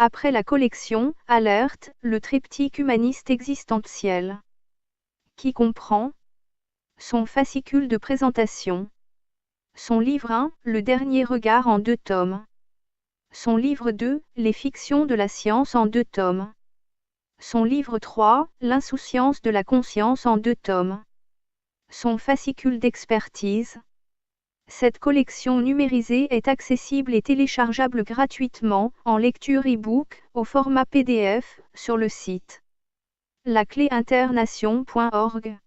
Après la collection « Alerte », le triptyque humaniste existentiel. Qui comprend son fascicule de présentation. Son livre 1, Le dernier regard en 2 tomes. Son livre 2, Les fictions de la science en 2 tomes. Son livre 3, L'insouciance de la conscience en 2 tomes. Son fascicule d'expertise. Cette collection numérisée est accessible et téléchargeable gratuitement, en lecture e-book, au format PDF, sur le site lacléinternation.org.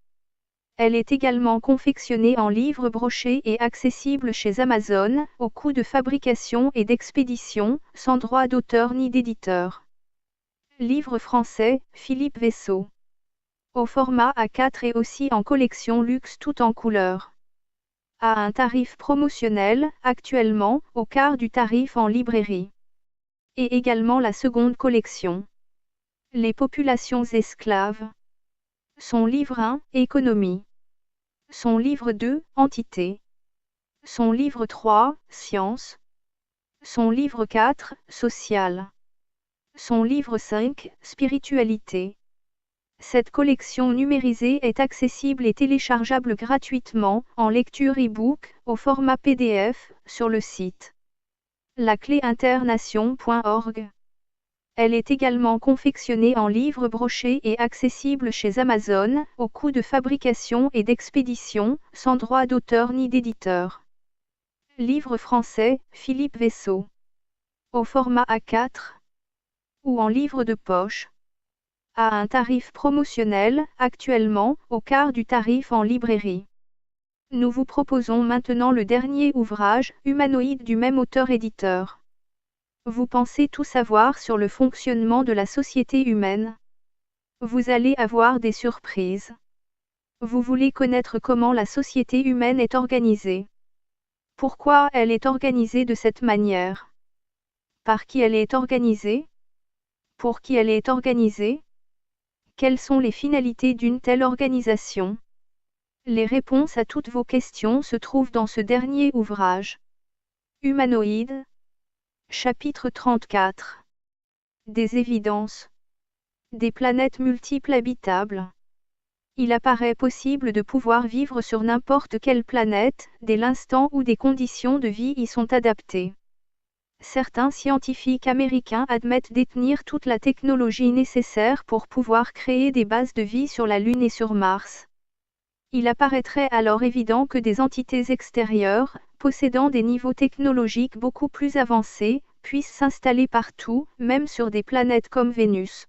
Elle est également confectionnée en livre broché et accessible chez Amazon, au coût de fabrication et d'expédition, sans droit d'auteur ni d'éditeur. Livre français, Philippe Vaisseau. Au format A4 et aussi en collection luxe tout en couleur. À un tarif promotionnel, actuellement, au quart du tarif en librairie. Et également la seconde collection. Les populations esclaves. Son livre 1, Économie. Son livre 2, Entité. Son livre 3, Science. Son livre 4, Social. Son livre 5, Spiritualité. Cette collection numérisée est accessible et téléchargeable gratuitement, en lecture e-book, au format PDF, sur le site lacléinternation.org. Elle est également confectionnée en livre broché et accessible chez Amazon, au coût de fabrication et d'expédition, sans droit d'auteur ni d'éditeur. Livre français, Philippe Vaisseau. Au format A4 ou en livre de poche. À un tarif promotionnel, actuellement, au quart du tarif en librairie. Nous vous proposons maintenant le dernier ouvrage, Humanoïde du même auteur-éditeur. Vous pensez tout savoir sur le fonctionnement de la société humaine? Vous allez avoir des surprises. Vous voulez connaître comment la société humaine est organisée. Pourquoi elle est organisée de cette manière? Par qui elle est organisée? Pour qui elle est organisée? Quelles sont les finalités d'une telle organisation? Les réponses à toutes vos questions se trouvent dans ce dernier ouvrage. Humanoïde. Chapitre 34. Des évidences. Des planètes multiples habitables. Il apparaît possible de pouvoir vivre sur n'importe quelle planète, dès l'instant où des conditions de vie y sont adaptées. Certains scientifiques américains admettent détenir toute la technologie nécessaire pour pouvoir créer des bases de vie sur la Lune et sur Mars. Il apparaîtrait alors évident que des entités extérieures, possédant des niveaux technologiques beaucoup plus avancés, puissent s'installer partout, même sur des planètes comme Vénus.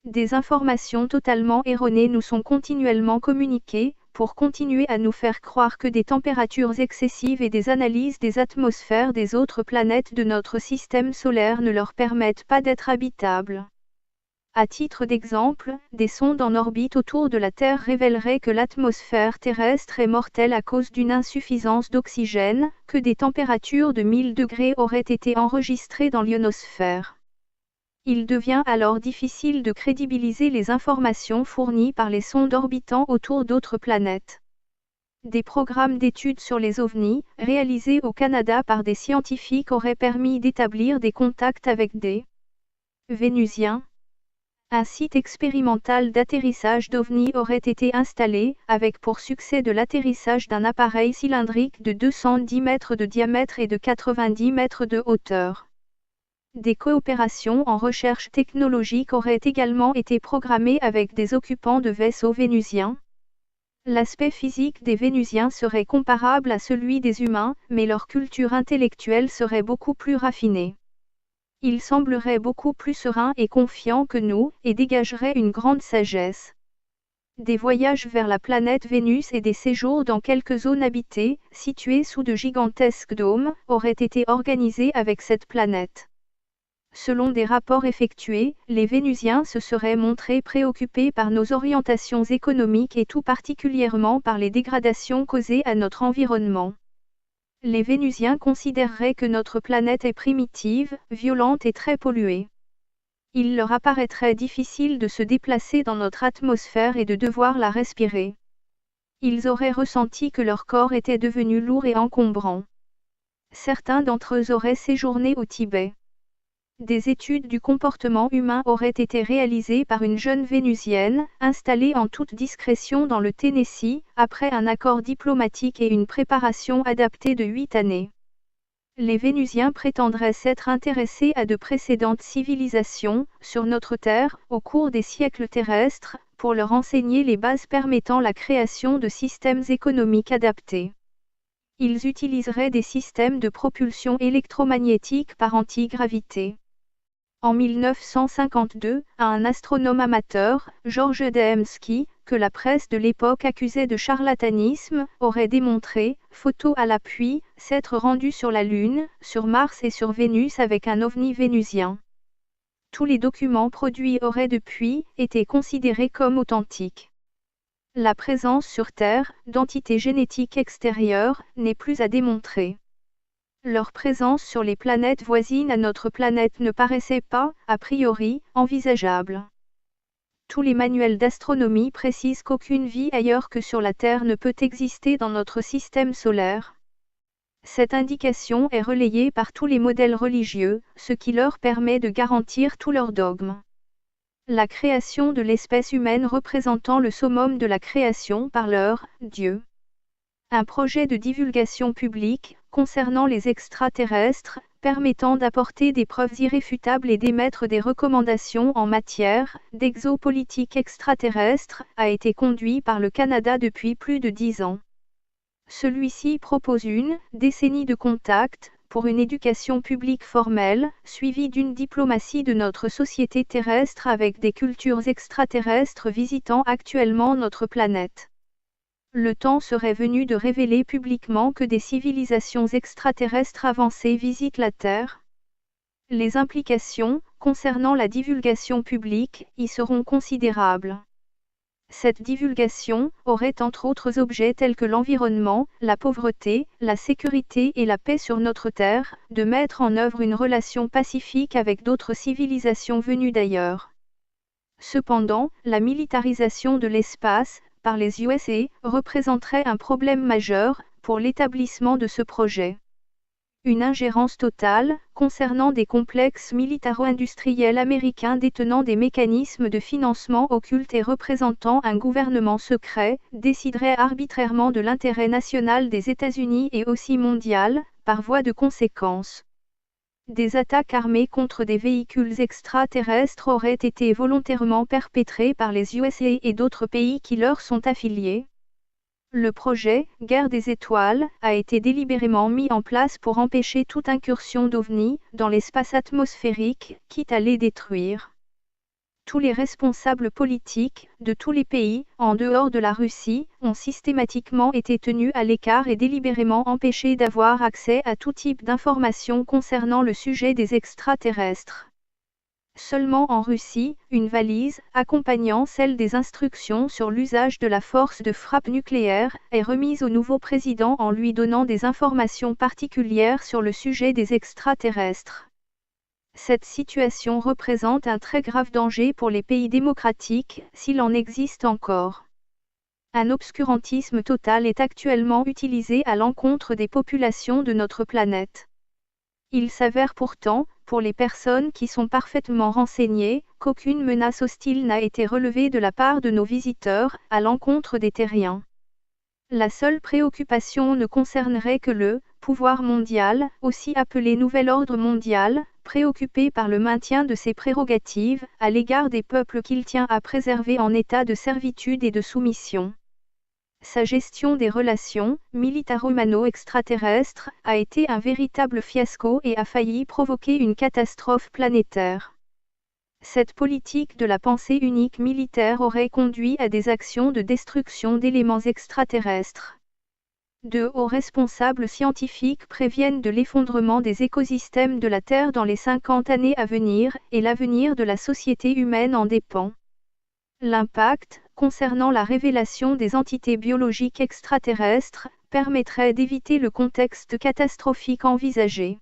Des informations totalement erronées nous sont continuellement communiquées, pour continuer à nous faire croire que des températures excessives et des analyses des atmosphères des autres planètes de notre système solaire ne leur permettent pas d'être habitables. À titre d'exemple, des sondes en orbite autour de la Terre révéleraient que l'atmosphère terrestre est mortelle à cause d'une insuffisance d'oxygène, que des températures de 1000 degrés auraient été enregistrées dans l'ionosphère. Il devient alors difficile de crédibiliser les informations fournies par les sondes orbitant autour d'autres planètes. Des programmes d'études sur les ovnis, réalisés au Canada par des scientifiques auraient permis d'établir des contacts avec des Vénusiens. Un site expérimental d'atterrissage d'ovnis aurait été installé, avec pour succès de l'atterrissage d'un appareil cylindrique de 210 mètres de diamètre et de 90 mètres de hauteur. Des coopérations en recherche technologique auraient également été programmées avec des occupants de vaisseaux vénusiens. L'aspect physique des Vénusiens serait comparable à celui des humains, mais leur culture intellectuelle serait beaucoup plus raffinée. Ils sembleraient beaucoup plus sereins et confiants que nous, et dégageraient une grande sagesse. Des voyages vers la planète Vénus et des séjours dans quelques zones habitées, situées sous de gigantesques dômes, auraient été organisés avec cette planète. Selon des rapports effectués, les Vénusiens se seraient montrés préoccupés par nos orientations économiques et tout particulièrement par les dégradations causées à notre environnement. Les Vénusiens considéreraient que notre planète est primitive, violente et très polluée. Il leur apparaîtrait difficile de se déplacer dans notre atmosphère et de devoir la respirer. Ils auraient ressenti que leur corps était devenu lourd et encombrant. Certains d'entre eux auraient séjourné au Tibet. Des études du comportement humain auraient été réalisées par une jeune Vénusienne, installée en toute discrétion dans le Tennessee, après un accord diplomatique et une préparation adaptée de 8 années. Les Vénusiens prétendraient s'être intéressés à de précédentes civilisations, sur notre Terre, au cours des siècles terrestres, pour leur enseigner les bases permettant la création de systèmes économiques adaptés. Ils utiliseraient des systèmes de propulsion électromagnétique par antigravité. En 1952, un astronome amateur, George Dembski, que la presse de l'époque accusait de charlatanisme, aurait démontré, photos à l'appui, s'être rendu sur la Lune, sur Mars et sur Vénus avec un ovni vénusien. Tous les documents produits auraient depuis été considérés comme authentiques. La présence sur Terre d'entités génétiques extérieures n'est plus à démontrer. Leur présence sur les planètes voisines à notre planète ne paraissait pas, a priori, envisageable. Tous les manuels d'astronomie précisent qu'aucune vie ailleurs que sur la Terre ne peut exister dans notre système solaire. Cette indication est relayée par tous les modèles religieux, ce qui leur permet de garantir tous leurs dogmes. La création de l'espèce humaine représentant le summum de la création par leur Dieu. Un projet de divulgation publique, concernant les extraterrestres, permettant d'apporter des preuves irréfutables et d'émettre des recommandations en matière d'exopolitique extraterrestre, a été conduit par le Canada depuis plus de 10 ans. Celui-ci propose une décennie de contacts, pour une éducation publique formelle, suivie d'une diplomatie de notre société terrestre avec des cultures extraterrestres visitant actuellement notre planète. Le temps serait venu de révéler publiquement que des civilisations extraterrestres avancées visitent la Terre. Les implications, concernant la divulgation publique, y seront considérables. Cette divulgation aurait entre autres objets tels que l'environnement, la pauvreté, la sécurité et la paix sur notre Terre, de mettre en œuvre une relation pacifique avec d'autres civilisations venues d'ailleurs. Cependant, la militarisation de l'espace, par les USA, représenterait un problème majeur, pour l'établissement de ce projet. Une ingérence totale, concernant des complexes militaro-industriels américains détenant des mécanismes de financement occultes et représentant un gouvernement secret, déciderait arbitrairement de l'intérêt national des États-Unis et aussi mondial, par voie de conséquence. Des attaques armées contre des véhicules extraterrestres auraient été volontairement perpétrées par les USA et d'autres pays qui leur sont affiliés. Le projet « Guerre des étoiles » a été délibérément mis en place pour empêcher toute incursion d'OVNI dans l'espace atmosphérique, quitte à les détruire. Tous les responsables politiques, de tous les pays, en dehors de la Russie, ont systématiquement été tenus à l'écart et délibérément empêchés d'avoir accès à tout type d'informations concernant le sujet des extraterrestres. Seulement en Russie, une valise, accompagnant celle des instructions sur l'usage de la force de frappe nucléaire, est remise au nouveau président en lui donnant des informations particulières sur le sujet des extraterrestres. Cette situation représente un très grave danger pour les pays démocratiques, s'il en existe encore. Un obscurantisme total est actuellement utilisé à l'encontre des populations de notre planète. Il s'avère pourtant, pour les personnes qui sont parfaitement renseignées, qu'aucune menace hostile n'a été relevée de la part de nos visiteurs, à l'encontre des terriens. La seule préoccupation ne concernerait que le pouvoir mondial, aussi appelé Nouvel Ordre mondial, préoccupé par le maintien de ses prérogatives, à l'égard des peuples qu'il tient à préserver en état de servitude et de soumission. Sa gestion des relations militaro-humano-extraterrestres a été un véritable fiasco et a failli provoquer une catastrophe planétaire. Cette politique de la pensée unique militaire aurait conduit à des actions de destruction d'éléments extraterrestres. De hauts responsables scientifiques préviennent de l'effondrement des écosystèmes de la Terre dans les 50 années à venir, et l'avenir de la société humaine en dépend. L'impact, concernant la révélation des entités biologiques extraterrestres, permettrait d'éviter le contexte catastrophique envisagé.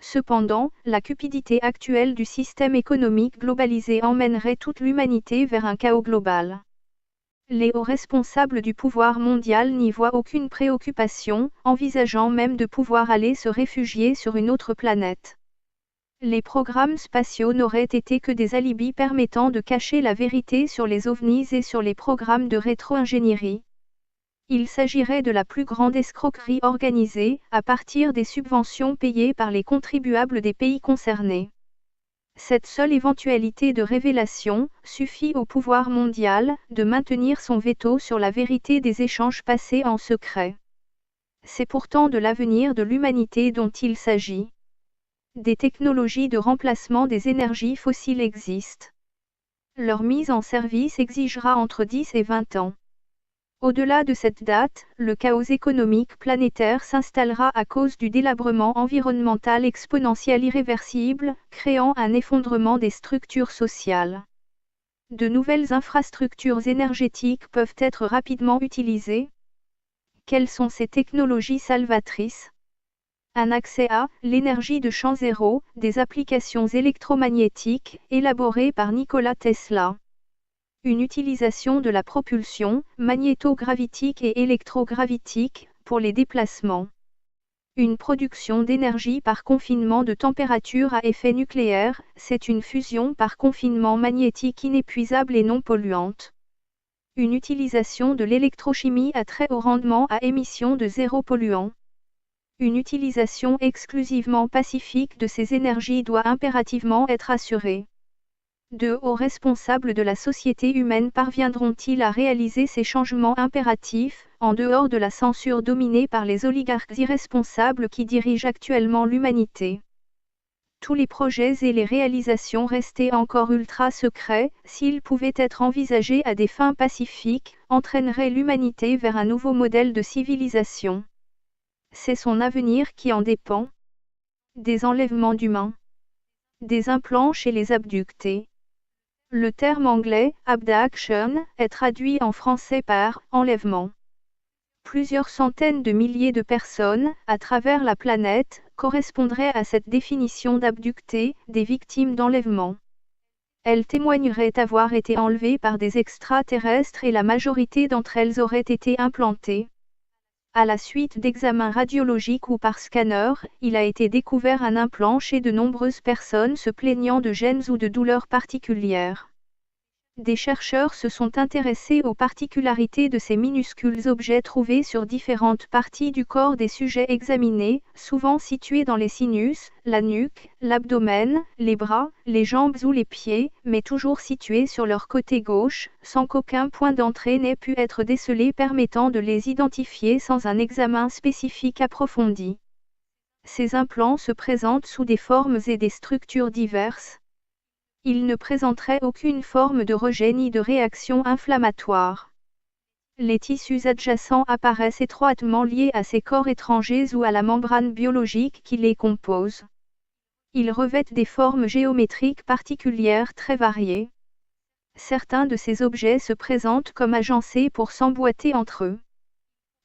Cependant, la cupidité actuelle du système économique globalisé emmènerait toute l'humanité vers un chaos global. Les hauts responsables du pouvoir mondial n'y voient aucune préoccupation, envisageant même de pouvoir aller se réfugier sur une autre planète. Les programmes spatiaux n'auraient été que des alibis permettant de cacher la vérité sur les ovnis et sur les programmes de rétro-ingénierie. Il s'agirait de la plus grande escroquerie organisée, à partir des subventions payées par les contribuables des pays concernés. Cette seule éventualité de révélation suffit au pouvoir mondial de maintenir son veto sur la vérité des échanges passés en secret. C'est pourtant de l'avenir de l'humanité dont il s'agit. Des technologies de remplacement des énergies fossiles existent. Leur mise en service exigera entre 10 et 20 ans. Au-delà de cette date, le chaos économique planétaire s'installera à cause du délabrement environnemental exponentiel irréversible, créant un effondrement des structures sociales. De nouvelles infrastructures énergétiques peuvent être rapidement utilisées. Quelles sont ces technologies salvatrices ? Un accès à l'énergie de champ zéro, des applications électromagnétiques, élaborées par Nikola Tesla. Une utilisation de la propulsion, magnétogravitique et électrogravitique, pour les déplacements. Une production d'énergie par confinement de température à effet nucléaire, c'est une fusion par confinement magnétique inépuisable et non polluante. Une utilisation de l'électrochimie à très haut rendement à émission de zéro polluant. Une utilisation exclusivement pacifique de ces énergies doit impérativement être assurée. De hauts responsables de la société humaine parviendront-ils à réaliser ces changements impératifs, en dehors de la censure dominée par les oligarques irresponsables qui dirigent actuellement l'humanité? Tous les projets et les réalisations restés encore ultra secrets, s'ils pouvaient être envisagés à des fins pacifiques, entraîneraient l'humanité vers un nouveau modèle de civilisation. C'est son avenir qui en dépend. Des enlèvements d'humains. Des implants chez les abductés. Le terme anglais, abduction, est traduit en français par enlèvement. Plusieurs centaines de milliers de personnes, à travers la planète, correspondraient à cette définition d'abductés, des victimes d'enlèvement. Elles témoigneraient avoir été enlevées par des extraterrestres et la majorité d'entre elles auraient été implantées. À la suite d'examens radiologiques ou par scanner, il a été découvert un implant chez de nombreuses personnes se plaignant de gênes ou de douleurs particulières. Des chercheurs se sont intéressés aux particularités de ces minuscules objets trouvés sur différentes parties du corps des sujets examinés, souvent situés dans les sinus, la nuque, l'abdomen, les bras, les jambes ou les pieds, mais toujours situés sur leur côté gauche, sans qu'aucun point d'entrée n'ait pu être décelé permettant de les identifier sans un examen spécifique approfondi. Ces implants se présentent sous des formes et des structures diverses. Ils ne présenteraient aucune forme de rejet ni de réaction inflammatoire. Les tissus adjacents apparaissent étroitement liés à ces corps étrangers ou à la membrane biologique qui les compose. Ils revêtent des formes géométriques particulières très variées. Certains de ces objets se présentent comme agencés pour s'emboîter entre eux.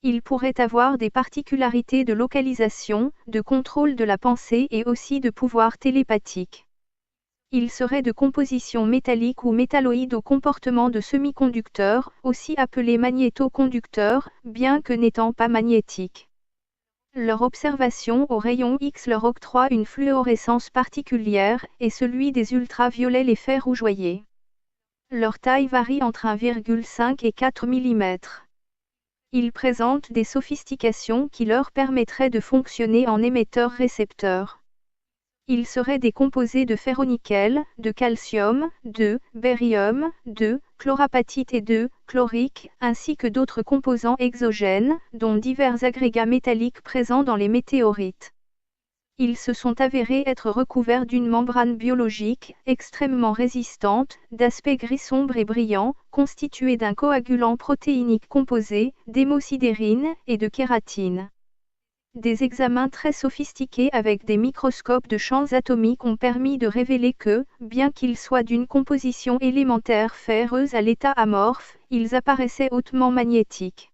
Ils pourraient avoir des particularités de localisation, de contrôle de la pensée et aussi de pouvoir télépathique. Ils seraient de composition métallique ou métalloïde au comportement de semi-conducteurs, aussi appelés magnétoconducteurs, bien que n'étant pas magnétiques. Leur observation aux rayons X leur octroie une fluorescence particulière, et celui des ultraviolets les fait rougeoyer. Leur taille varie entre 1,5 et 4 mm. Ils présentent des sophistications qui leur permettraient de fonctionner en émetteur-récepteur. Ils seraient des composés de ferronickel, de calcium, de barium, de chlorapatite et de chlorique, ainsi que d'autres composants exogènes, dont divers agrégats métalliques présents dans les météorites. Ils se sont avérés être recouverts d'une membrane biologique, extrêmement résistante, d'aspect gris sombre et brillant, constituée d'un coagulant protéinique composé, d'hémosidérine et de kératine. Des examens très sophistiqués avec des microscopes de champs atomiques ont permis de révéler que, bien qu'ils soient d'une composition élémentaire ferreuse à l'état amorphe, ils apparaissaient hautement magnétiques.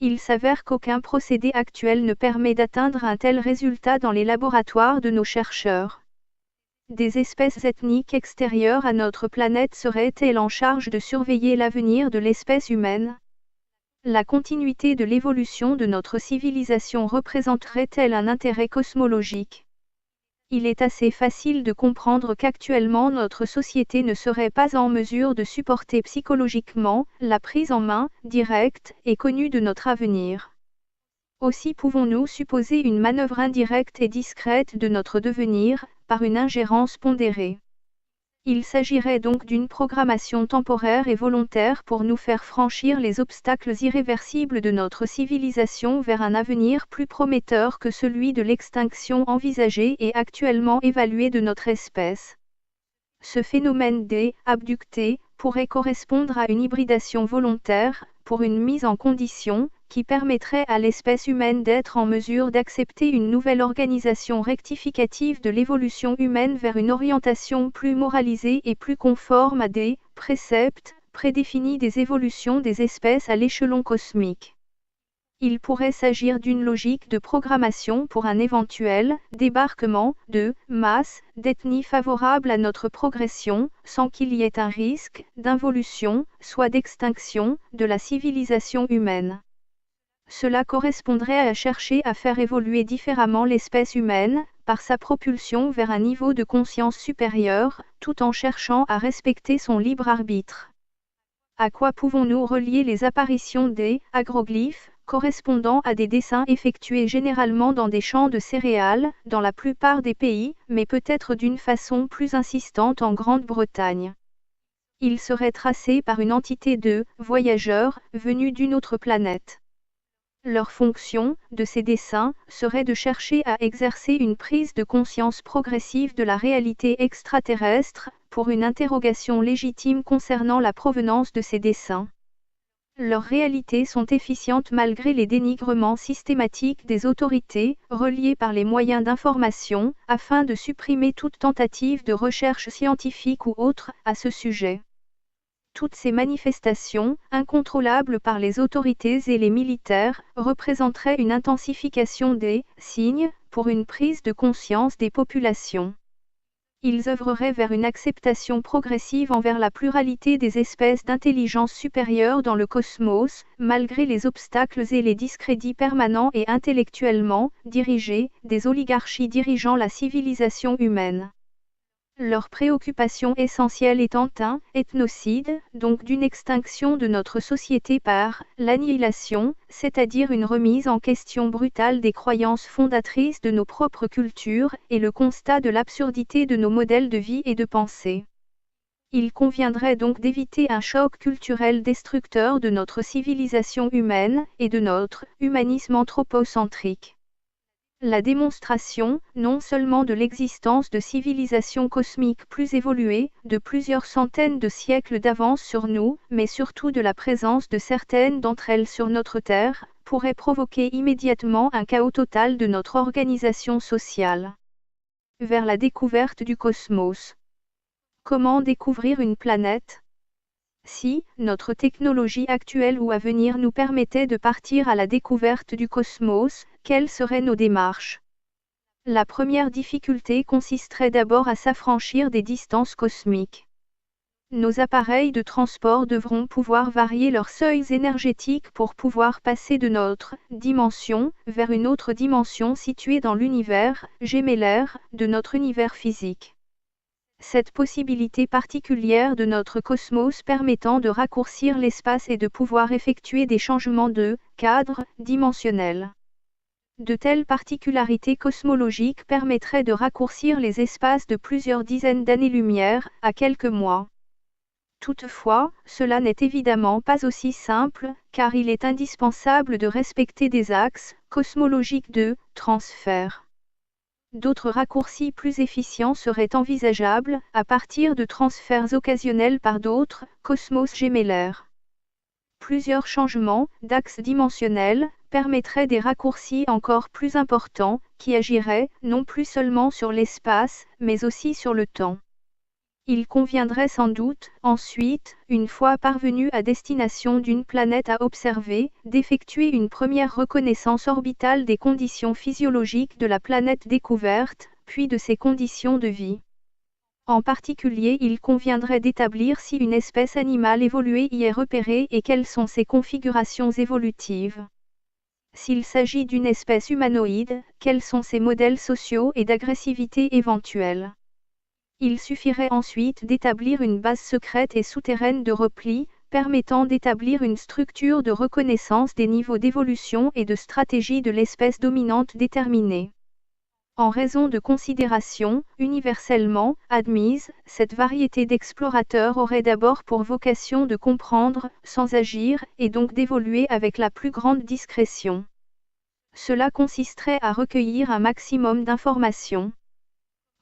Il s'avère qu'aucun procédé actuel ne permet d'atteindre un tel résultat dans les laboratoires de nos chercheurs. Des espèces ethniques extérieures à notre planète seraient-elles en charge de surveiller l'avenir de l'espèce humaine ? La continuité de l'évolution de notre civilisation représenterait-elle un intérêt cosmologique ? Il est assez facile de comprendre qu'actuellement notre société ne serait pas en mesure de supporter psychologiquement la prise en main, directe et connue de notre avenir. Aussi pouvons-nous supposer une manœuvre indirecte et discrète de notre devenir, par une ingérence pondérée. Il s'agirait donc d'une programmation temporaire et volontaire pour nous faire franchir les obstacles irréversibles de notre civilisation vers un avenir plus prometteur que celui de l'extinction envisagée et actuellement évaluée de notre espèce. Ce phénomène des abductés pourrait correspondre à une hybridation volontaire, pour une mise en condition, qui permettrait à l'espèce humaine d'être en mesure d'accepter une nouvelle organisation rectificative de l'évolution humaine vers une orientation plus moralisée et plus conforme à des préceptes prédéfinis des évolutions des espèces à l'échelon cosmique. Il pourrait s'agir d'une logique de programmation pour un éventuel débarquement de masse d'ethnies favorables à notre progression, sans qu'il y ait un risque d'involution, soit d'extinction, de la civilisation humaine. Cela correspondrait à chercher à faire évoluer différemment l'espèce humaine, par sa propulsion vers un niveau de conscience supérieur, tout en cherchant à respecter son libre arbitre. À quoi pouvons-nous relier les apparitions des agroglyphes, correspondant à des dessins effectués généralement dans des champs de céréales, dans la plupart des pays, mais peut-être d'une façon plus insistante en Grande-Bretagne. Ils seraient tracés par une entité de voyageurs venus d'une autre planète. Leur fonction, de ces dessins, serait de chercher à exercer une prise de conscience progressive de la réalité extraterrestre, pour une interrogation légitime concernant la provenance de ces dessins. Leurs réalités sont efficientes malgré les dénigrements systématiques des autorités, reliées par les moyens d'information, afin de supprimer toute tentative de recherche scientifique ou autre, à ce sujet. Toutes ces manifestations, incontrôlables par les autorités et les militaires, représenteraient une intensification des signes, pour une prise de conscience des populations. Ils œuvreraient vers une acceptation progressive envers la pluralité des espèces d'intelligence supérieure dans le cosmos, malgré les obstacles et les discrédits permanents et intellectuellement dirigés, des oligarchies dirigeant la civilisation humaine. Leur préoccupation essentielle étant un ethnocide, donc d'une extinction de notre société par l'annihilation, c'est-à-dire une remise en question brutale des croyances fondatrices de nos propres cultures, et le constat de l'absurdité de nos modèles de vie et de pensée. Il conviendrait donc d'éviter un choc culturel destructeur de notre civilisation humaine, et de notre humanisme anthropocentrique. La démonstration, non seulement de l'existence de civilisations cosmiques plus évoluées, de plusieurs centaines de siècles d'avance sur nous, mais surtout de la présence de certaines d'entre elles sur notre Terre, pourrait provoquer immédiatement un chaos total de notre organisation sociale. Vers la découverte du cosmos. Comment découvrir une planète ? Si notre technologie actuelle ou à venir nous permettait de partir à la découverte du cosmos, quelles seraient nos démarches ? La première difficulté consisterait d'abord à s'affranchir des distances cosmiques. Nos appareils de transport devront pouvoir varier leurs seuils énergétiques pour pouvoir passer de notre dimension vers une autre dimension située dans l'univers gémellaire de notre univers physique. Cette possibilité particulière de notre cosmos permettant de raccourcir l'espace et de pouvoir effectuer des changements de cadre dimensionnel. De telles particularités cosmologiques permettraient de raccourcir les espaces de plusieurs dizaines d'années-lumière à quelques mois. Toutefois, cela n'est évidemment pas aussi simple, car il est indispensable de respecter des axes cosmologiques de transfert. D'autres raccourcis plus efficients seraient envisageables, à partir de transferts occasionnels par d'autres cosmos gémellaires. Plusieurs changements d'axes dimensionnels permettraient des raccourcis encore plus importants, qui agiraient non plus seulement sur l'espace, mais aussi sur le temps. Il conviendrait sans doute, ensuite, une fois parvenu à destination d'une planète à observer, d'effectuer une première reconnaissance orbitale des conditions physiologiques de la planète découverte, puis de ses conditions de vie. En particulier, il conviendrait d'établir si une espèce animale évoluée y est repérée et quelles sont ses configurations évolutives. S'il s'agit d'une espèce humanoïde, quels sont ses modèles sociaux et d'agressivité éventuels? Il suffirait ensuite d'établir une base secrète et souterraine de repli, permettant d'établir une structure de reconnaissance des niveaux d'évolution et de stratégie de l'espèce dominante déterminée. En raison de considérations universellement admises, cette variété d'explorateurs aurait d'abord pour vocation de comprendre, sans agir, et donc d'évoluer avec la plus grande discrétion. Cela consisterait à recueillir un maximum d'informations.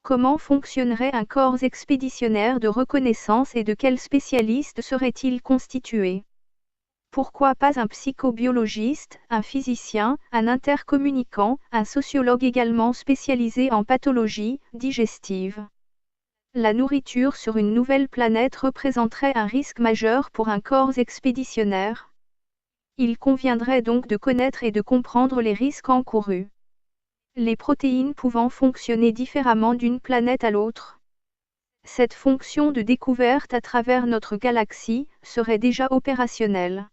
Comment fonctionnerait un corps expéditionnaire de reconnaissance et de quels spécialistes serait-il constitué? Pourquoi pas un psychobiologiste, un physicien, un intercommunicant, un sociologue également spécialisé en pathologie digestive? La nourriture sur une nouvelle planète représenterait un risque majeur pour un corps expéditionnaire. Il conviendrait donc de connaître et de comprendre les risques encourus. Les protéines pouvant fonctionner différemment d'une planète à l'autre. Cette fonction de découverte à travers notre galaxie serait déjà opérationnelle.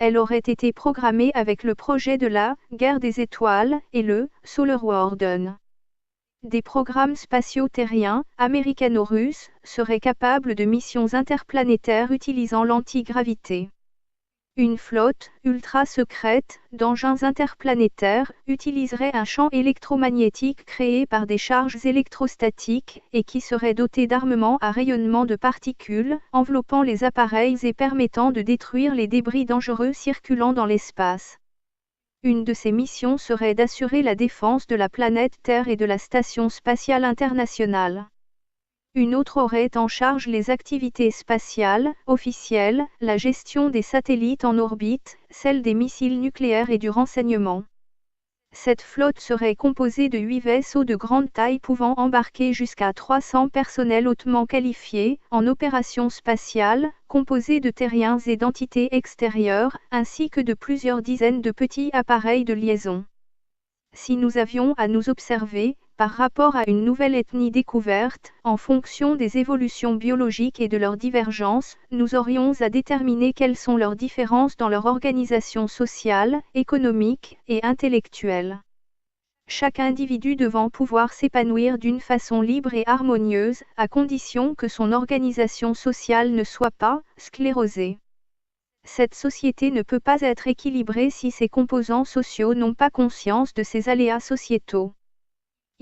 Elle aurait été programmée avec le projet de la guerre des étoiles et le Solar Warden. Des programmes spatiaux terriens, américano-russes, seraient capables de missions interplanétaires utilisant l'antigravité. Une flotte, ultra secrète, d'engins interplanétaires, utiliserait un champ électromagnétique créé par des charges électrostatiques, et qui serait doté d'armements à rayonnement de particules, enveloppant les appareils et permettant de détruire les débris dangereux circulant dans l'espace. Une de ces missions serait d'assurer la défense de la planète Terre et de la Station spatiale internationale. Une autre aurait en charge les activités spatiales, officielles, la gestion des satellites en orbite, celle des missiles nucléaires et du renseignement. Cette flotte serait composée de 8 vaisseaux de grande taille pouvant embarquer jusqu'à 300 personnels hautement qualifiés, en opération spatiale, composés de terriens et d'entités extérieures, ainsi que de plusieurs dizaines de petits appareils de liaison. Si nous avions à nous observer, par rapport à une nouvelle ethnie découverte, en fonction des évolutions biologiques et de leurs divergences, nous aurions à déterminer quelles sont leurs différences dans leur organisation sociale, économique et intellectuelle. Chaque individu devant pouvoir s'épanouir d'une façon libre et harmonieuse, à condition que son organisation sociale ne soit pas sclérosée. Cette société ne peut pas être équilibrée si ses composants sociaux n'ont pas conscience de ces aléas sociétaux.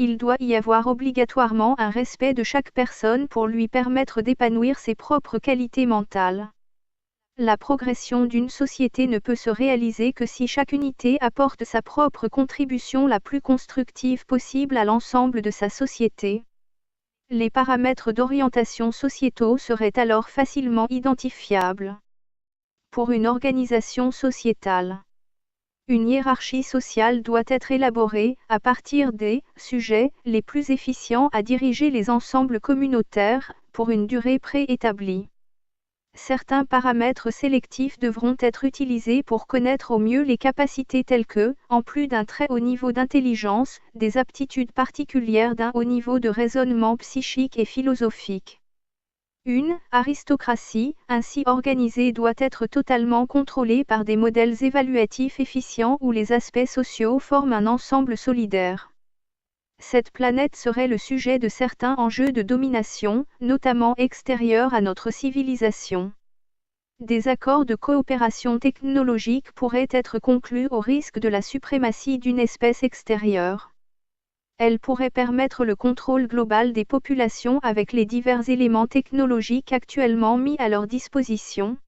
Il doit y avoir obligatoirement un respect de chaque personne pour lui permettre d'épanouir ses propres qualités mentales. La progression d'une société ne peut se réaliser que si chaque unité apporte sa propre contribution la plus constructive possible à l'ensemble de sa société. Les paramètres d'orientation sociétaux seraient alors facilement identifiables. Pour une organisation sociétale, une hiérarchie sociale doit être élaborée à partir des sujets les plus efficients à diriger les ensembles communautaires, pour une durée préétablie. Certains paramètres sélectifs devront être utilisés pour connaître au mieux les capacités telles que, en plus d'un très haut niveau d'intelligence, des aptitudes particulières d'un haut niveau de raisonnement psychique et philosophique. Une aristocratie, ainsi organisée, doit être totalement contrôlée par des modèles évaluatifs efficients où les aspects sociaux forment un ensemble solidaire. Cette planète serait le sujet de certains enjeux de domination, notamment extérieurs à notre civilisation. Des accords de coopération technologique pourraient être conclus au risque de la suprématie d'une espèce extérieure. Elle pourrait permettre le contrôle global des populations avec les divers éléments technologiques actuellement mis à leur disposition.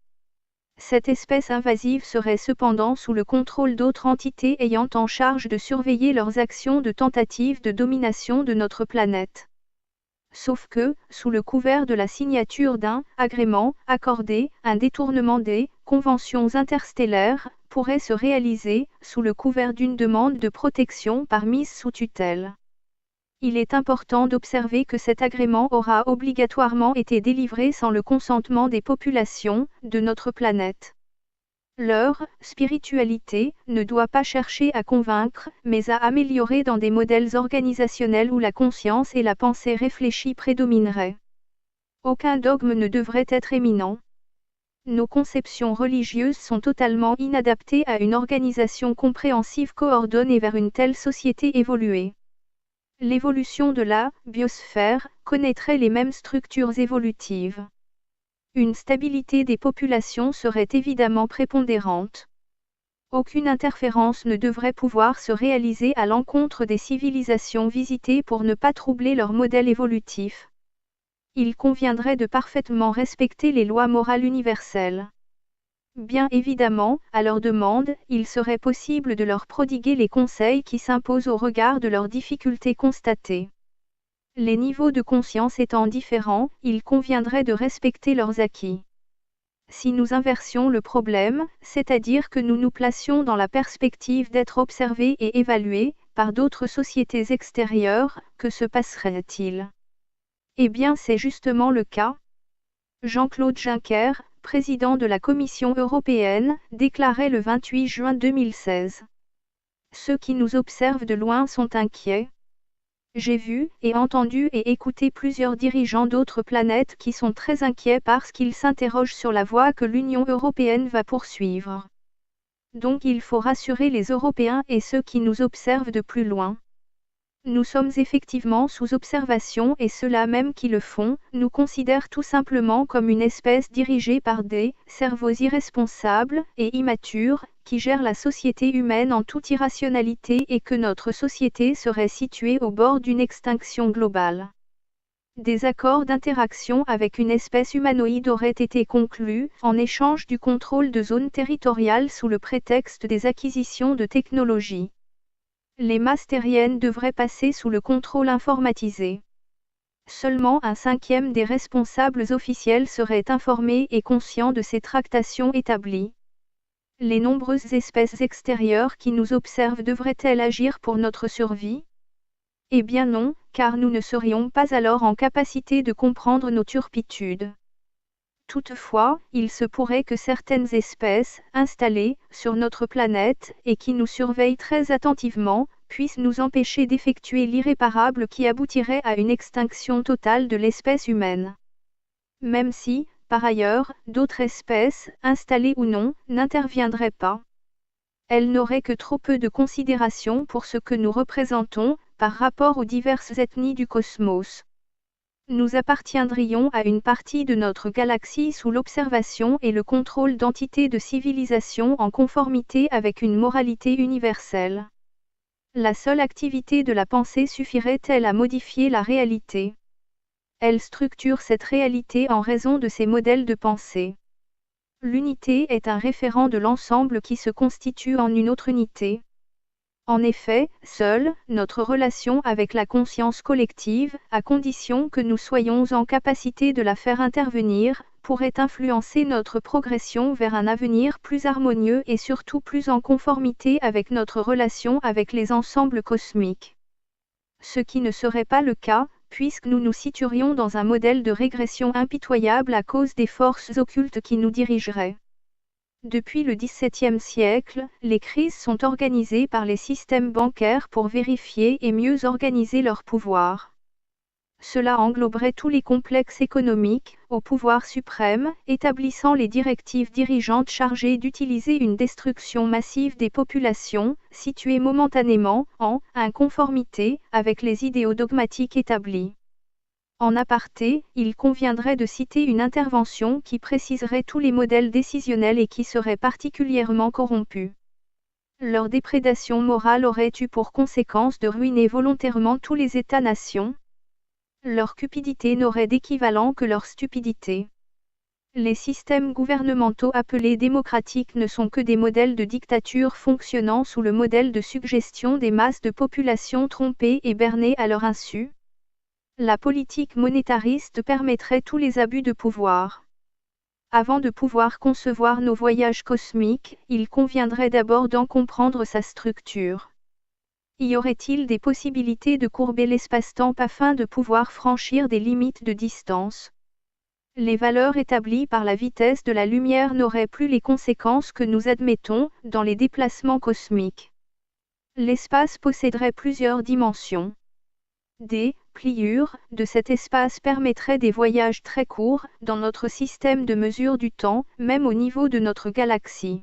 Cette espèce invasive serait cependant sous le contrôle d'autres entités ayant en charge de surveiller leurs actions de tentative de domination de notre planète. Sauf que, sous le couvert de la signature d'un agrément accordé, un détournement des conventions interstellaires pourrait se réaliser, sous le couvert d'une demande de protection par mise sous tutelle. Il est important d'observer que cet agrément aura obligatoirement été délivré sans le consentement des populations de notre planète. Leur spiritualité ne doit pas chercher à convaincre, mais à améliorer dans des modèles organisationnels où la conscience et la pensée réfléchie prédomineraient. Aucun dogme ne devrait être éminent. Nos conceptions religieuses sont totalement inadaptées à une organisation compréhensive coordonnée vers une telle société évoluée. L'évolution de la biosphère connaîtrait les mêmes structures évolutives. Une stabilité des populations serait évidemment prépondérante. Aucune interférence ne devrait pouvoir se réaliser à l'encontre des civilisations visitées pour ne pas troubler leur modèle évolutif. Il conviendrait de parfaitement respecter les lois morales universelles. Bien évidemment, à leur demande, il serait possible de leur prodiguer les conseils qui s'imposent au regard de leurs difficultés constatées. Les niveaux de conscience étant différents, il conviendrait de respecter leurs acquis. Si nous inversions le problème, c'est-à-dire que nous nous placions dans la perspective d'être observés et évalués par d'autres sociétés extérieures, que se passerait-il? Eh bien, c'est justement le cas. Jean-Claude Juncker, président de la Commission européenne, déclarait le 28 juin 2016. Ceux qui nous observent de loin sont inquiets. J'ai vu et entendu et écouté plusieurs dirigeants d'autres planètes qui sont très inquiets parce qu'ils s'interrogent sur la voie que l'Union européenne va poursuivre. Donc il faut rassurer les Européens et ceux qui nous observent de plus loin. Nous sommes effectivement sous observation et ceux-là même qui le font, nous considèrent tout simplement comme une espèce dirigée par des cerveaux irresponsables et immatures, qui gèrent la société humaine en toute irrationalité et que notre société serait située au bord d'une extinction globale. Des accords d'interaction avec une espèce humanoïde auraient été conclus, en échange du contrôle de zones territoriales sous le prétexte des acquisitions de technologies. Les masses terriennes devraient passer sous le contrôle informatisé. Seulement un cinquième des responsables officiels seraient informés et conscients de ces tractations établies. Les nombreuses espèces extérieures qui nous observent devraient-elles agir pour notre survie? Eh bien non, car nous ne serions pas alors en capacité de comprendre nos turpitudes. Toutefois, il se pourrait que certaines espèces, installées sur notre planète, et qui nous surveillent très attentivement, puissent nous empêcher d'effectuer l'irréparable qui aboutirait à une extinction totale de l'espèce humaine. Même si, par ailleurs, d'autres espèces, installées ou non, n'interviendraient pas. Elles n'auraient que trop peu de considération pour ce que nous représentons, par rapport aux diverses ethnies du cosmos. Nous appartiendrions à une partie de notre galaxie sous l'observation et le contrôle d'entités de civilisation en conformité avec une moralité universelle. La seule activité de la pensée suffirait-elle à modifier la réalité? Elle structure cette réalité en raison de ses modèles de pensée. L'unité est un référent de l'ensemble qui se constitue en une autre unité. En effet, seule, notre relation avec la conscience collective, à condition que nous soyons en capacité de la faire intervenir, pourrait influencer notre progression vers un avenir plus harmonieux et surtout plus en conformité avec notre relation avec les ensembles cosmiques. Ce qui ne serait pas le cas, puisque nous nous situerions dans un modèle de régression impitoyable à cause des forces occultes qui nous dirigeraient. Depuis le XVIIe siècle, les crises sont organisées par les systèmes bancaires pour vérifier et mieux organiser leur pouvoir. Cela engloberait tous les complexes économiques, au pouvoir suprême, établissant les directives dirigeantes chargées d'utiliser une destruction massive des populations, situées momentanément en inconformité avec les idéaux dogmatiques établis. En aparté, il conviendrait de citer une intervention qui préciserait tous les modèles décisionnels et qui seraient particulièrement corrompus. Leur déprédation morale aurait eu pour conséquence de ruiner volontairement tous les États-nations. Leur cupidité n'aurait d'équivalent que leur stupidité. Les systèmes gouvernementaux appelés démocratiques ne sont que des modèles de dictature fonctionnant sous le modèle de suggestion des masses de population trompées et bernées à leur insu. La politique monétariste permettrait tous les abus de pouvoir. Avant de pouvoir concevoir nos voyages cosmiques, il conviendrait d'abord d'en comprendre sa structure. Y aurait-il des possibilités de courber l'espace-temps afin de pouvoir franchir des limites de distance? Les valeurs établies par la vitesse de la lumière n'auraient plus les conséquences que nous admettons dans les déplacements cosmiques. L'espace posséderait plusieurs dimensions. Des pliure, de cet espace permettrait des voyages très courts, dans notre système de mesure du temps, même au niveau de notre galaxie.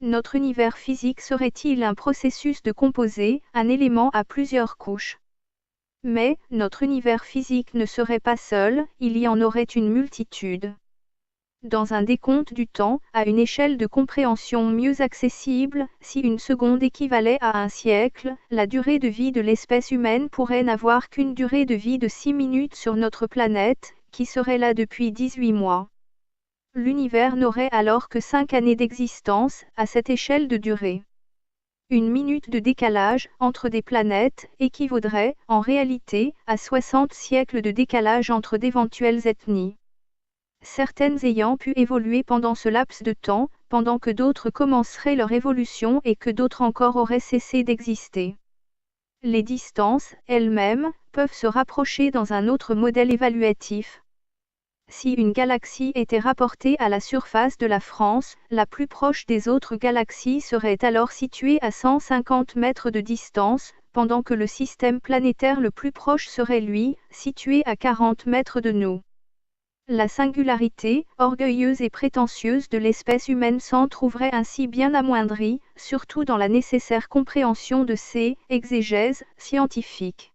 Notre univers physique serait-il un processus de composé, un élément à plusieurs couches? Mais, notre univers physique ne serait pas seul, il y en aurait une multitude. Dans un décompte du temps, à une échelle de compréhension mieux accessible, si une seconde équivalait à un siècle, la durée de vie de l'espèce humaine pourrait n'avoir qu'une durée de vie de 6 minutes sur notre planète, qui serait là depuis 18 mois. L'univers n'aurait alors que 5 années d'existence, à cette échelle de durée. Une minute de décalage entre des planètes équivaudrait, en réalité, à 60 siècles de décalage entre d'éventuelles ethnies. Certaines ayant pu évoluer pendant ce laps de temps, pendant que d'autres commenceraient leur évolution et que d'autres encore auraient cessé d'exister. Les distances, elles-mêmes, peuvent se rapprocher dans un autre modèle évaluatif. Si une galaxie était rapportée à la surface de la France, la plus proche des autres galaxies serait alors située à 150 mètres de distance, pendant que le système planétaire le plus proche serait lui, situé à 40 mètres de nous. La singularité, orgueilleuse et prétentieuse de l'espèce humaine s'en trouverait ainsi bien amoindrie, surtout dans la nécessaire compréhension de ces exégèses scientifiques.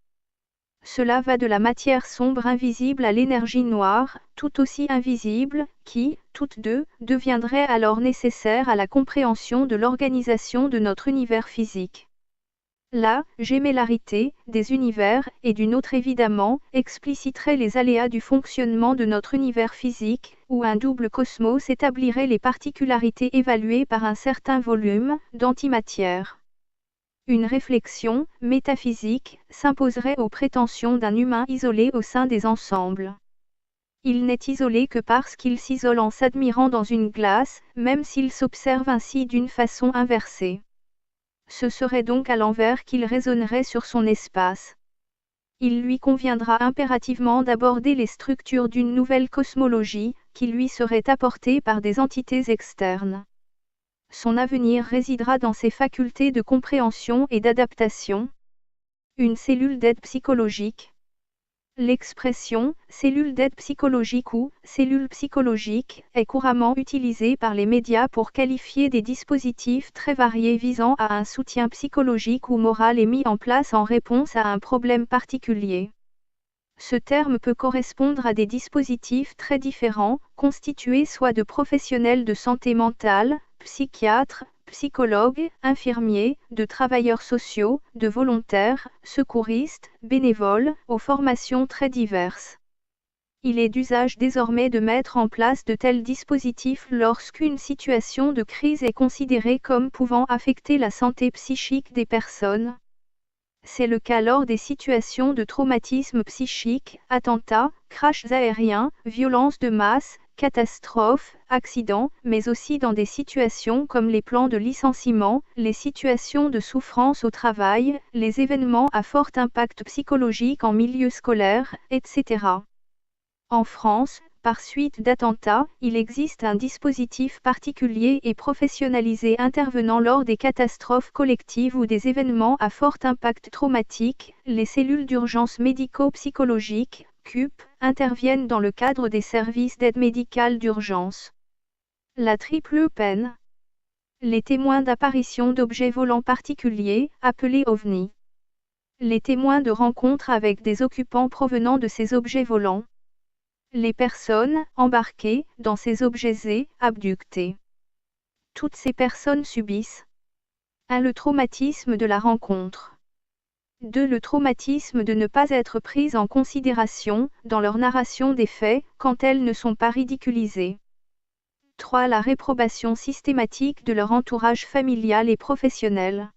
Cela va de la matière sombre invisible à l'énergie noire, tout aussi invisible, qui, toutes deux, deviendraient alors nécessaires à la compréhension de l'organisation de notre univers physique. La gémellarité des univers, et d'une autre évidemment, expliciterait les aléas du fonctionnement de notre univers physique, où un double cosmos établirait les particularités évaluées par un certain volume d'antimatière. Une réflexion métaphysique s'imposerait aux prétentions d'un humain isolé au sein des ensembles. Il n'est isolé que parce qu'il s'isole en s'admirant dans une glace, même s'il s'observe ainsi d'une façon inversée. Ce serait donc à l'envers qu'il raisonnerait sur son espace. Il lui conviendra impérativement d'aborder les structures d'une nouvelle cosmologie, qui lui serait apportée par des entités externes. Son avenir résidera dans ses facultés de compréhension et d'adaptation. Une cellule d'aide psychologique. L'expression « cellule d'aide psychologique » ou « cellule psychologique » est couramment utilisée par les médias pour qualifier des dispositifs très variés visant à un soutien psychologique ou moral et mis en place en réponse à un problème particulier. Ce terme peut correspondre à des dispositifs très différents, constitués soit de professionnels de santé mentale, psychiatres, psychologues, infirmiers, de travailleurs sociaux, de volontaires, secouristes, bénévoles, aux formations très diverses. Il est d'usage désormais de mettre en place de tels dispositifs lorsqu'une situation de crise est considérée comme pouvant affecter la santé psychique des personnes. C'est le cas lors des situations de traumatisme psychique, attentats, crashs aériens, violences de masse, catastrophes, accidents, mais aussi dans des situations comme les plans de licenciement, les situations de souffrance au travail, les événements à fort impact psychologique en milieu scolaire, etc. En France, par suite d'attentats, il existe un dispositif particulier et professionnalisé intervenant lors des catastrophes collectives ou des événements à fort impact traumatique. Les cellules d'urgence médico-psychologique, CUP, interviennent dans le cadre des services d'aide médicale d'urgence. La triple peine. Les témoins d'apparition d'objets volants particuliers, appelés OVNI. Les témoins de rencontres avec des occupants provenant de ces objets volants. Les personnes embarquées dans ces objets abductées. Toutes ces personnes subissent 1. Le traumatisme de la rencontre. 2. Le traumatisme de ne pas être prises en considération dans leur narration des faits quand elles ne sont pas ridiculisées. 3. La réprobation systématique de leur entourage familial et professionnel.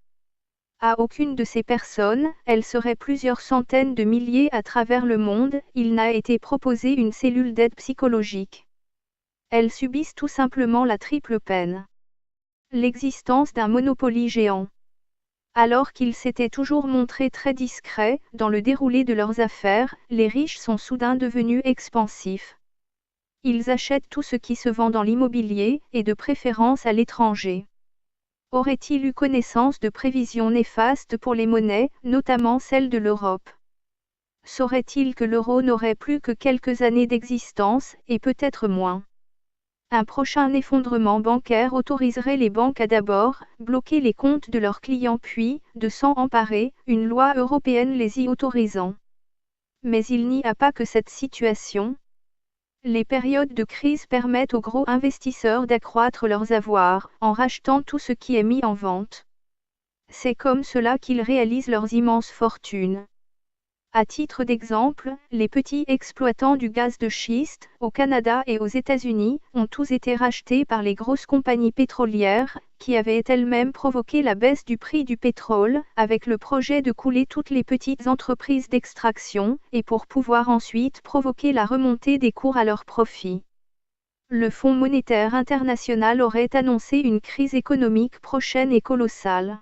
À aucune de ces personnes, elles seraient plusieurs centaines de milliers à travers le monde, il n'a été proposé une cellule d'aide psychologique. Elles subissent tout simplement la triple peine. L'existence d'un monopoly géant. Alors qu'ils s'étaient toujours montrés très discrets dans le déroulé de leurs affaires, les riches sont soudain devenus expansifs. Ils achètent tout ce qui se vend dans l'immobilier, et de préférence à l'étranger. Aurait-il eu connaissance de prévisions néfastes pour les monnaies, notamment celles de l'Europe? Saurait-il que l'euro n'aurait plus que quelques années d'existence, et peut-être moins? Un prochain effondrement bancaire autoriserait les banques à d'abord bloquer les comptes de leurs clients puis de s'en emparer, une loi européenne les y autorisant. Mais il n'y a pas que cette situation. Les périodes de crise permettent aux gros investisseurs d'accroître leurs avoirs, en rachetant tout ce qui est mis en vente. C'est comme cela qu'ils réalisent leurs immenses fortunes. À titre d'exemple, les petits exploitants du gaz de schiste, au Canada et aux États-Unis, ont tous été rachetés par les grosses compagnies pétrolières, qui avaient elles-mêmes provoqué la baisse du prix du pétrole, avec le projet de couler toutes les petites entreprises d'extraction, et pour pouvoir ensuite provoquer la remontée des cours à leur profit. Le Fonds monétaire international aurait annoncé une crise économique prochaine et colossale.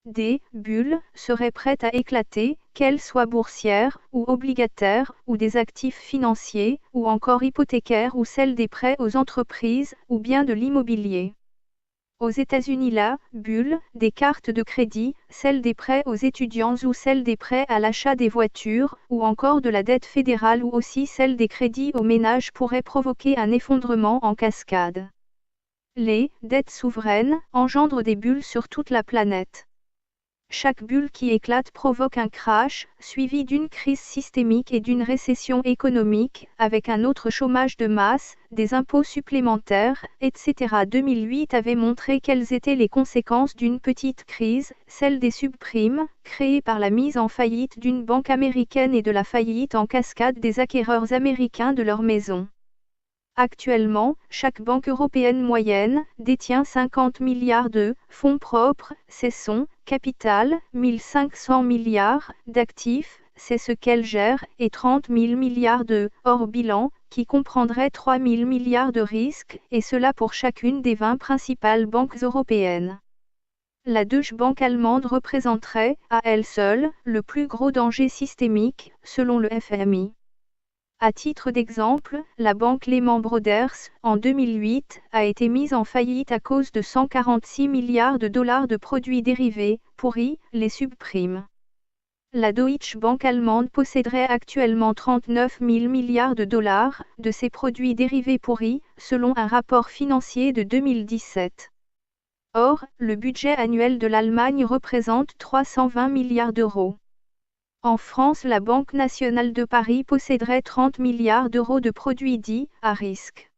Des bulles seraient prêtes à éclater, qu'elles soient boursières, ou obligataires, ou des actifs financiers, ou encore hypothécaires ou celles des prêts aux entreprises, ou bien de l'immobilier. Aux États-Unis la bulle des cartes de crédit, celle des prêts aux étudiants ou celle des prêts à l'achat des voitures, ou encore de la dette fédérale ou aussi celle des crédits aux ménages pourrait provoquer un effondrement en cascade. Les dettes souveraines engendrent des bulles sur toute la planète. Chaque bulle qui éclate provoque un crash, suivi d'une crise systémique et d'une récession économique, avec un autre chômage de masse, des impôts supplémentaires, etc. 2008 avait montré quelles étaient les conséquences d'une petite crise, celle des subprimes, créées par la mise en faillite d'une banque américaine et de la faillite en cascade des acquéreurs américains de leurs maisons. Actuellement, chaque banque européenne moyenne détient 50 milliards de fonds propres, c'est son capital, 1500 milliards d'actifs, c'est ce qu'elle gère, et 30 000 milliards de hors bilan, qui comprendrait 3 000 milliards de risques, et cela pour chacune des 20 principales banques européennes. La Deutsche Bank allemande représenterait, à elle seule, le plus gros danger systémique, selon le FMI. À titre d'exemple, la banque Lehman Brothers, en 2008, a été mise en faillite à cause de 146 milliards de dollars de produits dérivés, pourris, les subprimes. La Deutsche Bank allemande posséderait actuellement 39 000 milliards de dollars de ces produits dérivés pourris, selon un rapport financier de 2017. Or, le budget annuel de l'Allemagne représente 320 milliards d'euros. En France, la Banque nationale de Paris posséderait 30 milliards d'euros de produits dits à risque.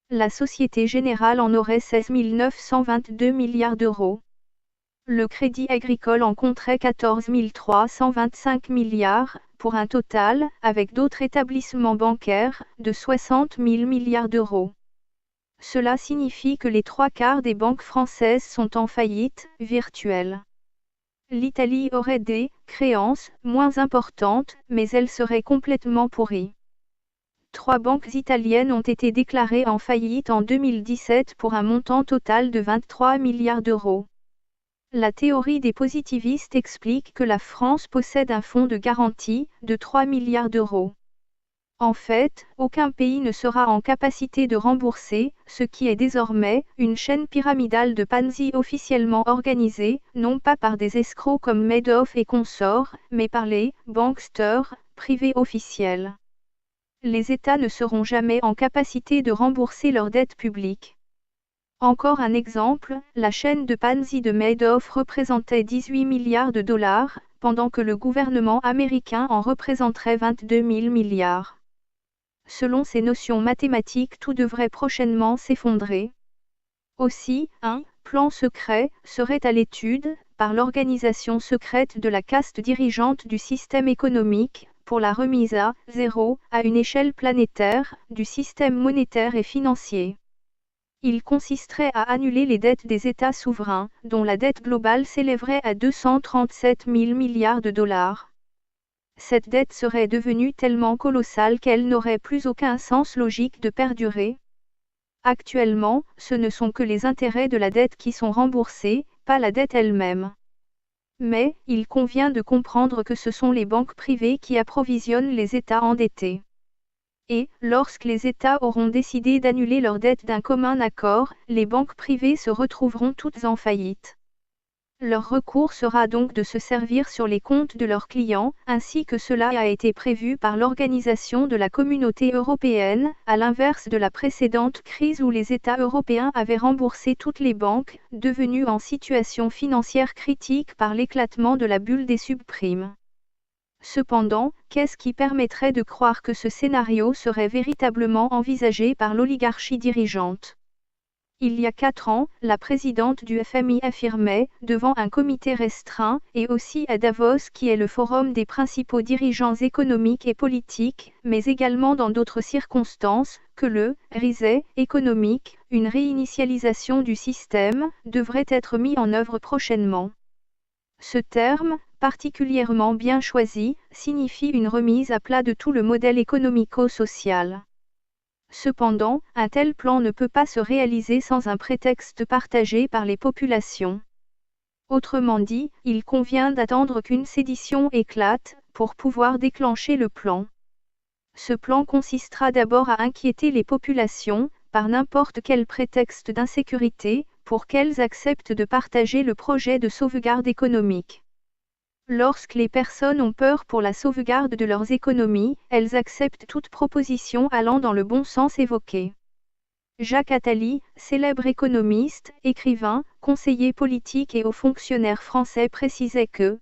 La Société Générale en aurait 16 922 milliards d'euros. Le Crédit Agricole en compterait 14 325 milliards, pour un total, avec d'autres établissements bancaires, de 60 000 milliards d'euros. Cela signifie que les 3/4 des banques françaises sont en faillite virtuelle. L'Italie aurait des créances moins importantes, mais elles seraient complètement pourries. 3 banques italiennes ont été déclarées en faillite en 2017 pour un montant total de 23 milliards d'euros. La théorie des positivistes explique que la France possède un fonds de garantie de 3 milliards d'euros. En fait, aucun pays ne sera en capacité de rembourser, ce qui est désormais une chaîne pyramidale de Ponzi officiellement organisée, non pas par des escrocs comme Madoff et consorts, mais par les banksters privés officiels. Les États ne seront jamais en capacité de rembourser leurs dettes publiques. Encore un exemple, la chaîne de Ponzi de Madoff représentait 18 milliards de dollars, pendant que le gouvernement américain en représenterait 22 000 milliards. Selon ces notions mathématiques, tout devrait prochainement s'effondrer. Aussi, un plan secret serait à l'étude, par l'organisation secrète de la caste dirigeante du système économique, pour la remise à zéro, à une échelle planétaire, du système monétaire et financier. Il consisterait à annuler les dettes des États souverains, dont la dette globale s'élèverait à 237 000 milliards de dollars. Cette dette serait devenue tellement colossale qu'elle n'aurait plus aucun sens logique de perdurer. Actuellement, ce ne sont que les intérêts de la dette qui sont remboursés, pas la dette elle-même. Mais, il convient de comprendre que ce sont les banques privées qui approvisionnent les États endettés. Et, lorsque les États auront décidé d'annuler leurs dettes d'un commun accord, les banques privées se retrouveront toutes en faillite. Leur recours sera donc de se servir sur les comptes de leurs clients, ainsi que cela a été prévu par l'Organisation de la Communauté européenne, à l'inverse de la précédente crise où les États européens avaient remboursé toutes les banques, devenues en situation financière critique par l'éclatement de la bulle des subprimes. Cependant, qu'est-ce qui permettrait de croire que ce scénario serait véritablement envisagé par l'oligarchie dirigeante ? Il y a 4 ans, la présidente du FMI affirmait, devant un comité restreint, et aussi à Davos qui est le forum des principaux dirigeants économiques et politiques, mais également dans d'autres circonstances, que le « reset économique », une réinitialisation du système, devrait être mis en œuvre prochainement. Ce terme, particulièrement bien choisi, signifie une remise à plat de tout le modèle économico-social. Cependant, un tel plan ne peut pas se réaliser sans un prétexte partagé par les populations. Autrement dit, il convient d'attendre qu'une sédition éclate, pour pouvoir déclencher le plan. Ce plan consistera d'abord à inquiéter les populations, par n'importe quel prétexte d'insécurité, pour qu'elles acceptent de partager le projet de sauvegarde économique. Lorsque les personnes ont peur pour la sauvegarde de leurs économies, elles acceptent toute proposition allant dans le bon sens évoqué. Jacques Attali, célèbre économiste, écrivain, conseiller politique et haut fonctionnaire français précisait que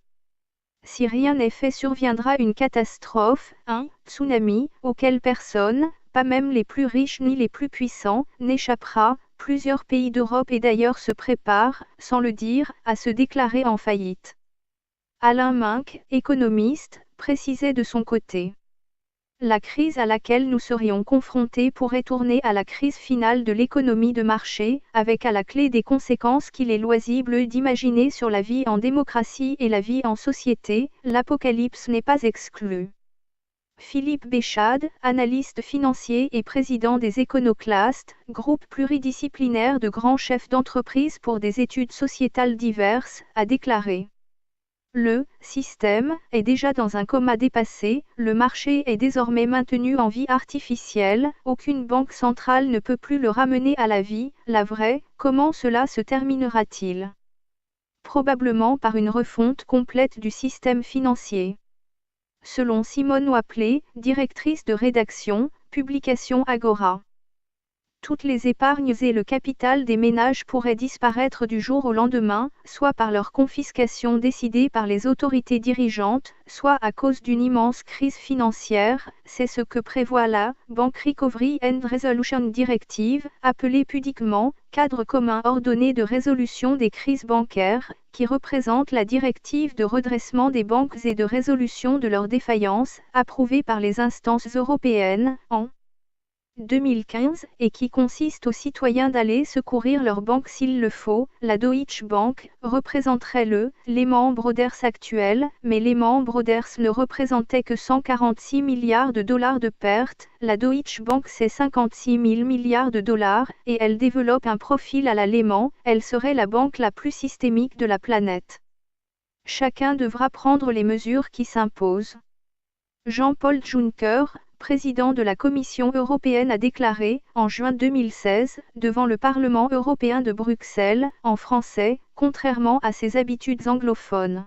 si rien n'est fait surviendra une catastrophe, un tsunami, auquel personne, pas même les plus riches ni les plus puissants, n'échappera. Plusieurs pays d'Europe et d'ailleurs se préparent, sans le dire, à se déclarer en faillite. Alain Minck, économiste, précisait de son côté. La crise à laquelle nous serions confrontés pourrait tourner à la crise finale de l'économie de marché, avec à la clé des conséquences qu'il est loisible d'imaginer sur la vie en démocratie et la vie en société, l'apocalypse n'est pas exclu. Philippe Béchade, analyste financier et président des Éconoclastes, groupe pluridisciplinaire de grands chefs d'entreprise pour des études sociétales diverses, a déclaré: le système est déjà dans un coma dépassé, le marché est désormais maintenu en vie artificielle, aucune banque centrale ne peut plus le ramener à la vie, la vraie. Comment cela se terminera-t-il? Probablement par une refonte complète du système financier. Selon Simone Wapley, directrice de rédaction, publication Agora. Toutes les épargnes et le capital des ménages pourraient disparaître du jour au lendemain, soit par leur confiscation décidée par les autorités dirigeantes, soit à cause d'une immense crise financière. C'est ce que prévoit la Bank Recovery and Resolution Directive, appelée pudiquement Cadre commun ordonné de résolution des crises bancaires, qui représente la directive de redressement des banques et de résolution de leurs défaillances, approuvée par les instances européennes en 2015, et qui consiste aux citoyens d'aller secourir leur banque s'il le faut. La Deutsche Bank représenterait Lehman Brothers actuel, mais Lehman Brothers ne représentait que 146 milliards de dollars de pertes. La Deutsche Bank c'est 56 000 milliards de dollars, et elle développe un profil à la Lehman. Elle serait la banque la plus systémique de la planète. Chacun devra prendre les mesures qui s'imposent. Jean-Paul Juncker, président de la Commission européenne, a déclaré, en juin 2016, devant le Parlement européen de Bruxelles, en français, contrairement à ses habitudes anglophones.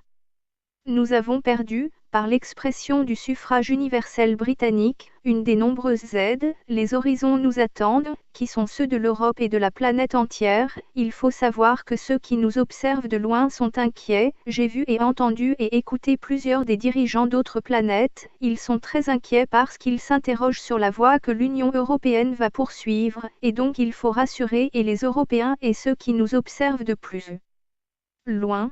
Nous avons perdu, par l'expression du suffrage universel britannique, une des nombreuses aides. Les horizons nous attendent, qui sont ceux de l'Europe et de la planète entière. Il faut savoir que ceux qui nous observent de loin sont inquiets. J'ai vu et entendu et écouté plusieurs des dirigeants d'autres planètes. Ils sont très inquiets parce qu'ils s'interrogent sur la voie que l'Union européenne va poursuivre, et donc il faut rassurer et les Européens et ceux qui nous observent de plus loin.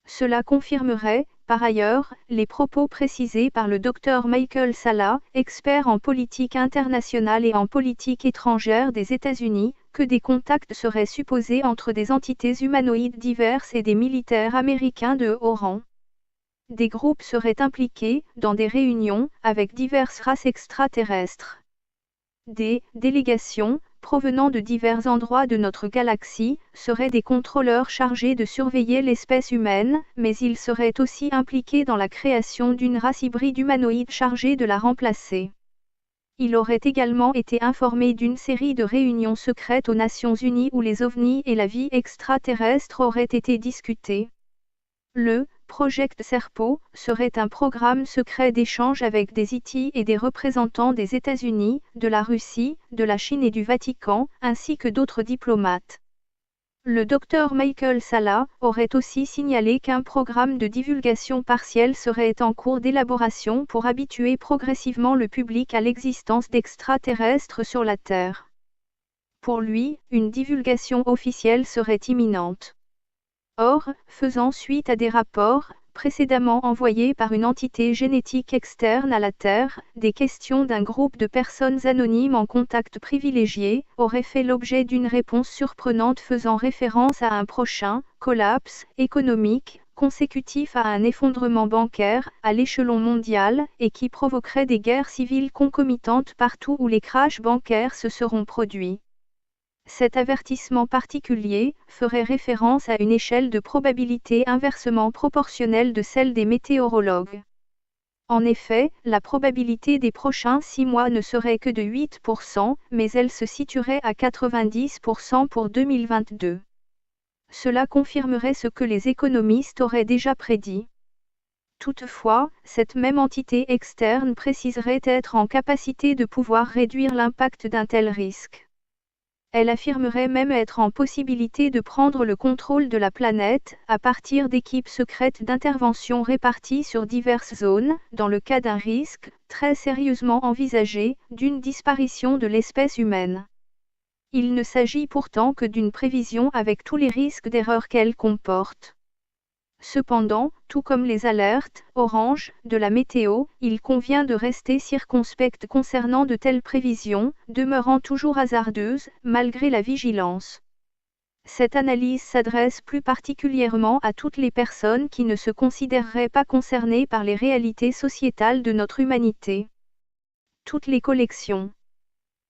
Cela confirmerait, par ailleurs, les propos précisés par le Dr Michael Salla, expert en politique internationale et en politique étrangère des États-Unis, que des contacts seraient supposés entre des entités humanoïdes diverses et des militaires américains de haut rang. Des groupes seraient impliqués, dans des réunions, avec diverses races extraterrestres. Des délégations, provenant de divers endroits de notre galaxie, seraient des contrôleurs chargés de surveiller l'espèce humaine, mais ils seraient aussi impliqués dans la création d'une race hybride humanoïde chargée de la remplacer. Il aurait également été informé d'une série de réunions secrètes aux Nations Unies où les ovnis et la vie extraterrestre auraient été discutés. Le Project Serpo serait un programme secret d'échange avec des IT et des représentants des États-Unis, de la Russie, de la Chine et du Vatican, ainsi que d'autres diplomates. Le docteur Michael Salla aurait aussi signalé qu'un programme de divulgation partielle serait en cours d'élaboration pour habituer progressivement le public à l'existence d'extraterrestres sur la Terre. Pour lui, une divulgation officielle serait imminente. Or, faisant suite à des rapports, précédemment envoyés par une entité génétique externe à la Terre, des questions d'un groupe de personnes anonymes en contact privilégié, auraient fait l'objet d'une réponse surprenante faisant référence à un prochain collapse économique, consécutif à un effondrement bancaire à l'échelon mondial, et qui provoquerait des guerres civiles concomitantes partout où les crashs bancaires se seront produits. Cet avertissement particulier ferait référence à une échelle de probabilité inversement proportionnelle de celle des météorologues. En effet, la probabilité des prochains 6 mois ne serait que de 8%, mais elle se situerait à 90% pour 2022. Cela confirmerait ce que les économistes auraient déjà prédit. Toutefois, cette même entité externe préciserait être en capacité de pouvoir réduire l'impact d'un tel risque. Elle affirmerait même être en possibilité de prendre le contrôle de la planète, à partir d'équipes secrètes d'intervention réparties sur diverses zones, dans le cas d'un risque, très sérieusement envisagé, d'une disparition de l'espèce humaine. Il ne s'agit pourtant que d'une prévision avec tous les risques d'erreur qu'elle comporte. Cependant, tout comme les alertes orange de la météo, il convient de rester circonspect concernant de telles prévisions, demeurant toujours hasardeuses, malgré la vigilance. Cette analyse s'adresse plus particulièrement à toutes les personnes qui ne se considéreraient pas concernées par les réalités sociétales de notre humanité. Toutes les collections.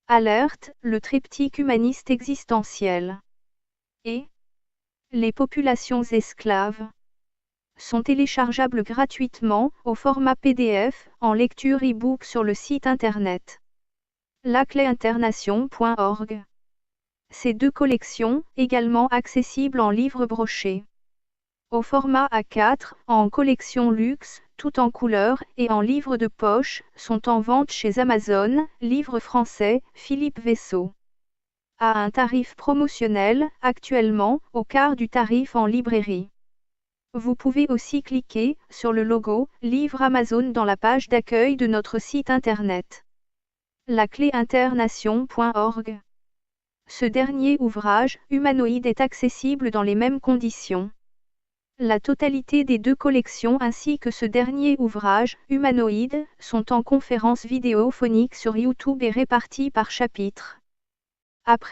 Alerte, le triptyque humaniste existentiel. Et les populations esclaves sont téléchargeables gratuitement, au format PDF, en lecture e-book sur le site internet lacléinternation.org. Ces deux collections, également accessibles en livre broché. Au format A4, en collection luxe, tout en couleur, et en livre de poche, sont en vente chez Amazon, livre français, Philippe Vaisseau. À un tarif promotionnel, actuellement, au quart du tarif en librairie. Vous pouvez aussi cliquer sur le logo « Livre Amazon » dans la page d'accueil de notre site internet. lacléinternation.org. Ce dernier ouvrage, humanoïde, est accessible dans les mêmes conditions. La totalité des deux collections ainsi que ce dernier ouvrage, humanoïde, sont en conférence vidéophonique sur YouTube et répartis par chapitre. Après